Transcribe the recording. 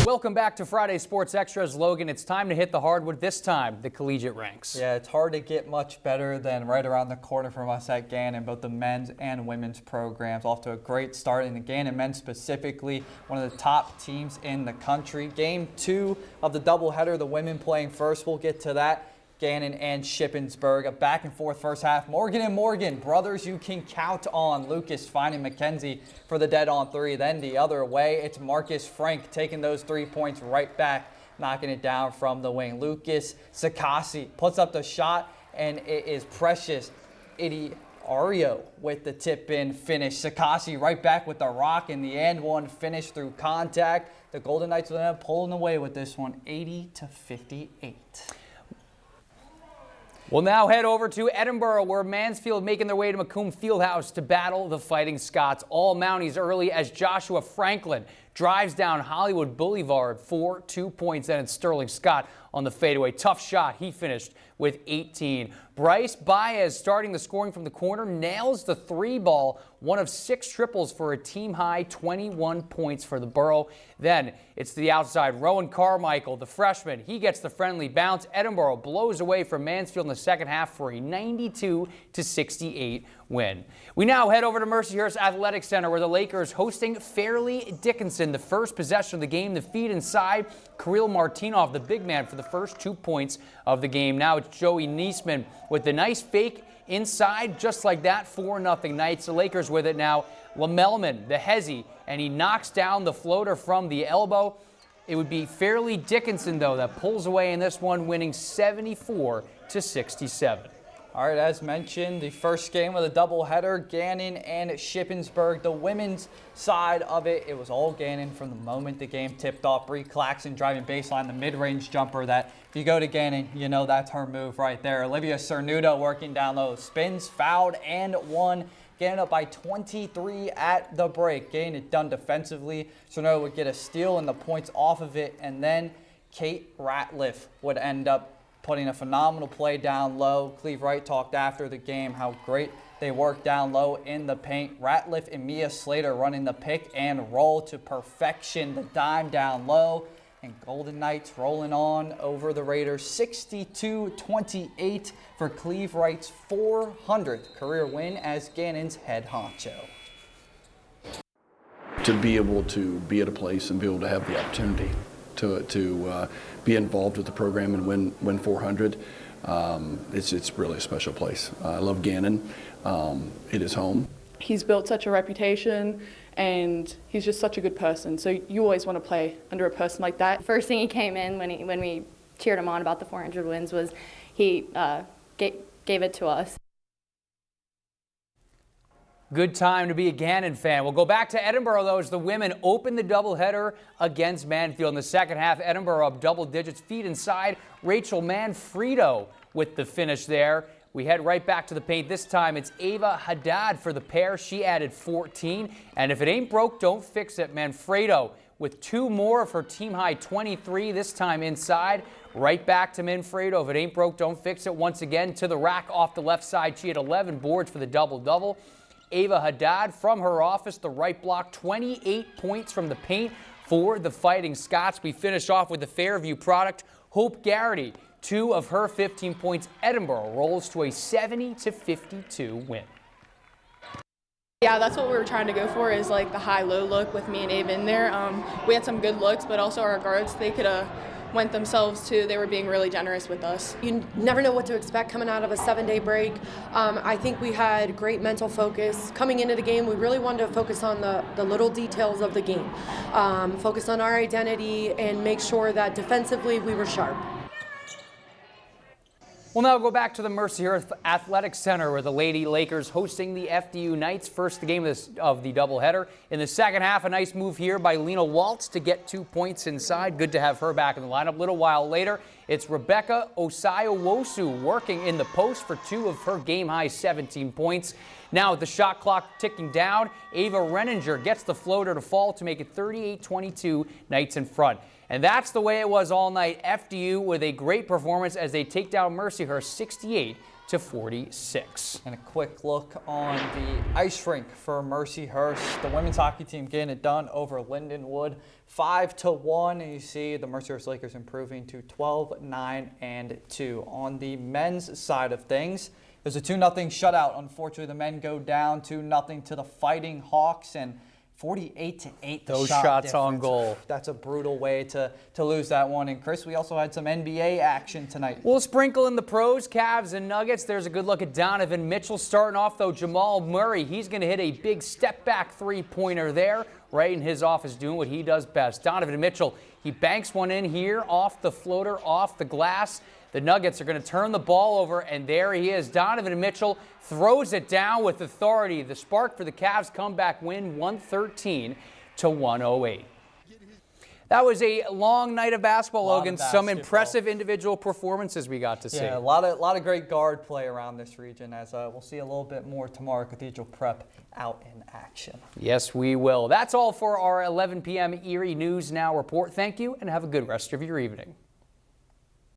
Welcome back to Friday Sports Extras. Logan, it's time to hit the hardwood, this time the collegiate ranks. Yeah, it's hard to get much better than right around the corner from us at Gannon. Both the men's and women's programs off to a great start. In the Gannon men specifically, one of the top teams in the country. Game 2 of the doubleheader, the women playing first. We'll get to that. Gannon and Shippensburg, a back and forth first half. Morgan and Morgan, brothers you can count on. Lucas finding McKenzie for the dead on three. Then the other way, it's Marcus Frank taking those 3 points right back, knocking it down from the wing. Lucas Sakasi puts up the shot, and it is Precious Ario with the tip-in finish. Sakasi right back with the rock in the end. One finish through contact. The Golden Knights will end up pulling away with this one, 80-58. We'll now head over to Edinburgh, where Mansfield making their way to Macomb Fieldhouse to battle the Fighting Scots. All Mounties early as Joshua Franklin drives down Hollywood Boulevard for 2 points. Then it's Sterling Scott on the fadeaway. Tough shot. He finished with 18. Bryce Baez starting the scoring from the corner, nails the 3-ball, one of 6 triples for a team-high 21 points for the Borough. Then it's to the outside. Rowan Carmichael, the freshman, he gets the friendly bounce. Edinburgh blows away from Mansfield in the second half for a 92-68 win. We now head over to Mercyhurst Athletic Center, where the Lakers hosting Fairleigh Dickinson. The first possession of the game, the feed inside. Kirill Martinov, the big man, for the first 2 points of the game. Now it's Joey Niesman with the nice fake inside, just like that, 4-0 Knights. The Lakers with it now. Lamelman, the hezzy, and he knocks down the floater from the elbow. It would be Fairleigh Dickinson, though, that pulls away in this one, winning 74-67. All right, as mentioned, the first game of the doubleheader, Gannon and Shippensburg. The women's side of it, it was all Gannon from the moment the game tipped off. Bree Claxton driving baseline, the mid-range jumper that if you go to Gannon, you know that's her move right there. Olivia Cernuda working down low, spins, fouled, and won. Gannon up by 23 at the break. Getting it done defensively. Cernuda would get a steal and the points off of it, and then Kate Ratliff would end up putting a phenomenal play down low. Cleve Wright talked after the game how great they worked down low in the paint. Ratliff and Mia Slater running the pick and roll to perfection. The dime down low. And Golden Knights rolling on over the Raiders, 62-28 for Cleve Wright's 400th career win as Gannon's head honcho. To be able to be at a place and be able to have the opportunity to be involved with the program and win 400, it's really a special place. I love Gannon. It is home. He's built such a reputation, and he's just such a good person. So you always want to play under a person like that. First thing he came in when we cheered him on about the 400 wins was he gave it to us. Good time to be a Gannon fan. We'll go back to Edinburgh, though, as the women open the doubleheader against Mansfield. In the second half, Edinburgh up double digits. Feet inside, Rachel Manfredo with the finish there. We head right back to the paint. This time, it's Ava Haddad for the pair. She added 14. And if it ain't broke, don't fix it. Manfredo with 2 more of her team-high 23, this time inside. Right back to Manfredo. If it ain't broke, don't fix it. Once again, to the rack off the left side. She had 11 boards for the double-double. Ava Haddad from her office, the right block, 28 points from the paint for the Fighting Scots. We finish off with the Fairview product. Hope Garrity, 2 of her 15 points. Edinburgh rolls to a 70-52 win. Yeah, that's what we were trying to go for, is like the high-low look with me and Ava in there. We had some good looks, but also our guards, they could have went themselves too. They were being really generous with us. You never know what to expect coming out of a 7-day break. I think we had great mental focus. Coming into the game, we really wanted to focus on the little details of the game. Focus on our identity and make sure that defensively we were sharp. We'll now go back to the Mercyhurst Athletic Center, where the Lady Lakers hosting the FDU Knights. First the game of the doubleheader. In the second half, a nice move here by Lena Waltz to get 2 points inside. Good to have her back in the lineup. A little while later, it's Rebecca Osayowosu working in the post for 2 of her game-high 17 points. Now with the shot clock ticking down, Ava Renninger gets the floater to fall to make it 38-22, Knights in front. And that's the way it was all night. FDU with a great performance as they take down Mercyhurst 46. And a quick look on the ice rink for Mercyhurst. The women's hockey team getting it done over Lindenwood, 5-1. And you see the Mercyhurst Lakers improving to 12-9-2. On the men's side of things, there's a 2-0 shutout. Unfortunately, the men go down 2-0 to the Fighting Hawks, and 48-8. Those shots on goal. That's a brutal way to lose that one. And Chris, we also had some NBA action tonight. We'll sprinkle in the pros, Cavs and Nuggets. There's a good look at Donovan Mitchell. Starting off, though, Jamal Murray. He's going to hit a big step-back three-pointer there, right in his office, doing what he does best. Donovan Mitchell, he banks one in here off the floater, off the glass. The Nuggets are going to turn the ball over, and there he is. Donovan Mitchell throws it down with authority. The spark for the Cavs' comeback win, 113-108. That was a long night of basketball, Logan. Some impressive individual performances we got to see. Yeah, a lot of great guard play around this region, as we'll see a little bit more tomorrow. Cathedral Prep out in action. Yes, we will. That's all for our 11 p.m. Erie News Now report. Thank you, and have a good rest of your evening.